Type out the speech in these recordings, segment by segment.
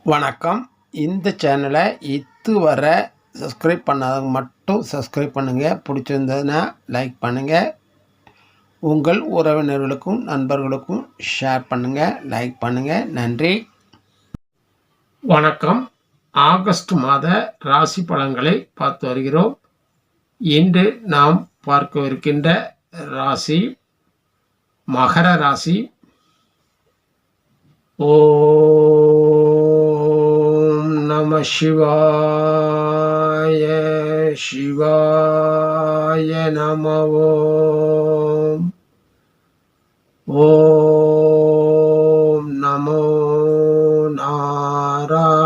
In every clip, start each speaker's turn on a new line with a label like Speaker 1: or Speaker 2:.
Speaker 1: வணக்கம். இந்த சேனலை இதுவரை சப்ஸ்கிரைப் பண்ணாதவங்க மட்டும் சப்ஸ்கிரைப் பண்ணுங்கள். பிடிச்சிருந்ததுன்னா லைக் பண்ணுங்கள். உங்கள் உறவினர்களுக்கும் நண்பர்களுக்கும் ஷேர் பண்ணுங்கள், லைக் பண்ணுங்கள். நன்றி. வணக்கம். ஆகஸ்ட் மாத ராசி பலன்களை பார்த்து வருகிறோம். இன்று நாம் பார்க்கவிருக்கின்ற ராசி மகர ராசி. ஓம் நம சிவாய சிவாய நம. ஓம் நமோ நாராயணாய.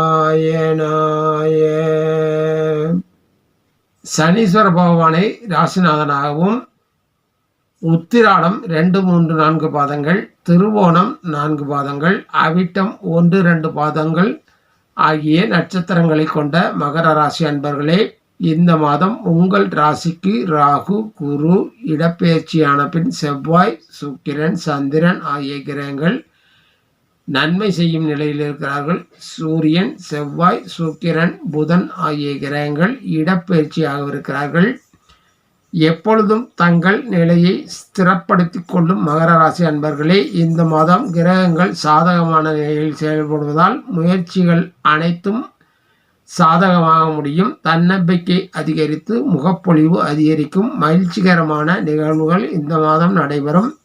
Speaker 1: சனீஸ்வர பகவானை ராசிநாதனாகவும், உத்திராடம் 2, 3, 4 பாதங்கள், திருவோணம் 4 பாதங்கள், அவிட்டம் 1, 2 பாதங்கள் ஆகிய நட்சத்திரங்களை கொண்ட மகர ராசி அன்பர்களே, இந்த மாதம் உங்கள் ராசிக்கு ராகு, குரு இடப்பெயர்ச்சியான பின் செவ்வாய், சுக்கிரன், சந்திரன் ஆகிய கிரகங்கள் நன்மை செய்யும் நிலையில் இருக்கிறார்கள். சூரியன், செவ்வாய், சுக்கிரன், புதன் ஆகிய கிரகங்கள் இடப்பெயர்ச்சியாக இருக்கிறார்கள். எப்பொழுதும் தங்கள் நிலையை ஸ்திரப்படுத்திக் கொள்ளும் மகர ராசி அன்பர்களே, இந்த மாதம் கிரகங்கள் சாதகமான நிலையில் செயல்படுவதால் முயற்சிகள் அனைத்தும் சாதகமாக முடியும். தன்னம்பிக்கை அதிகரித்து முகப்பொழிவு அதிகரிக்கும். மகிழ்ச்சிகரமான நிகழ்வுகள் இந்த மாதம் நடைபெறும்.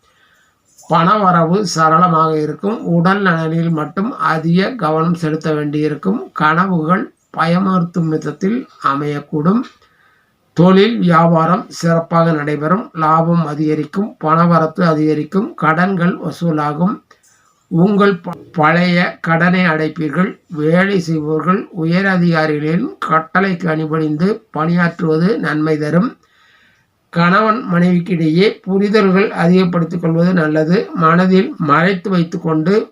Speaker 1: பணவரவு சரளமாக இருக்கும். உடல் நலனில் மட்டும் அதிக கவனம் செலுத்த வேண்டியிருக்கும். கனவுகள் பயமுறுத்தும் விதத்தில் அமையக்கூடும். தொழில் வியாபாரம் சிறப்பாக நடைபெறும். லாபம் அதிகரிக்கும். பணவரத்து அதிகரிக்கும். கடன்கள் வசூலாகும். உங்கள் பழைய கடனை அடைப்பீர்கள். வேலை செய்பவர்கள் உயர் அதிகாரிகளின் கட்டளைக்கு அணிபணிந்து பணியாற்றுவது நன்மை தரும். கணவன் மனைவிக்கிடையே புரிதல்கள் அதிகப்படுத்திக் கொள்வது நல்லது. மனதில் மறைத்து வைத்து கொண்டு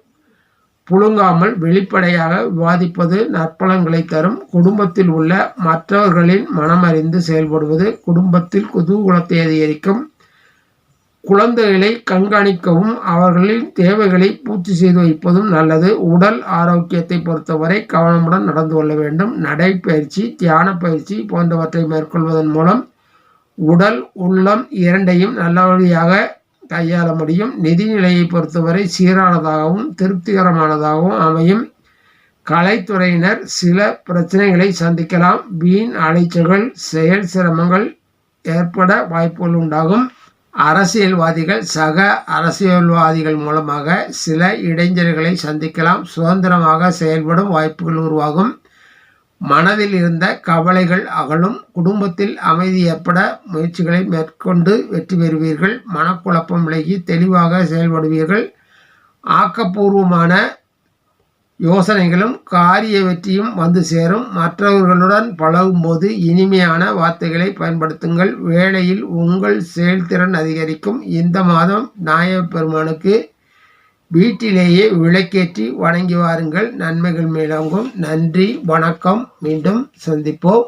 Speaker 1: புழுங்காமல் வெளிப்படையாக விவாதிப்பது நற்பலன்களை தரும். குடும்பத்தில் உள்ள மற்றவர்களின் மனமறிந்து செயல்படுவது குடும்பத்தில் குதூகலத்தை அதிகரிக்கும். குழந்தைகளை கண்காணிக்கவும் அவர்களின் தேவைகளை பூர்த்தி செய்து வைப்பதும் நல்லது. உடல் ஆரோக்கியத்தை பொறுத்தவரை கவனமுடன் நடந்து கொள்ள வேண்டும். நடைப்பயிற்சி, தியான பயிற்சி போன்றவற்றை மேற்கொள்வதன் மூலம் உடல் உள்ளம் இரண்டையும் நல்ல வழியாக கையாள முடியும். நிதிநிலையை பொறுத்தவரை சீரானதாகவும் திருப்திகரமானதாகவும் அமையும். கலைத்துறையினர் சில பிரச்சனைகளை சந்திக்கலாம். வீண் அலைச்சல்கள், செயல் சிரமங்கள் ஏற்பட வாய்ப்புகள் உண்டாகும். அரசியல்வாதிகள் சக அரசியல்வாதிகள் மூலமாக சில இடைஞ்சல்களை சந்திக்கலாம். சுதந்திரமாக செயல்படும் வாய்ப்புகள் உருவாகும். மனதில் இருந்த கவலைகள் அகலும். குடும்பத்தில் அமைதி ஏற்பட முயற்சிகளை மேற்கொண்டு வெற்றி பெறுவீர்கள். மனக்குழப்பம் விலகி தெளிவாக செயல்படுவீர்கள். ஆக்கப்பூர்வமான யோசனைகளும் காரிய வெற்றியும் வந்து சேரும். மற்றவர்களுடன் பழகும்போது இனிமையான வார்த்தைகளை பயன்படுத்துங்கள். வேலையில் உங்கள் செயல்திறன் அதிகரிக்கும். இந்த மாதம் நாயகப் பெருமானுக்கு வீட்டிலேயே விளக்கேற்றி வணங்கி வாருங்கள். நன்மைகள் மேலோங்கும். நன்றி, வணக்கம். மீண்டும் சந்திப்போம்.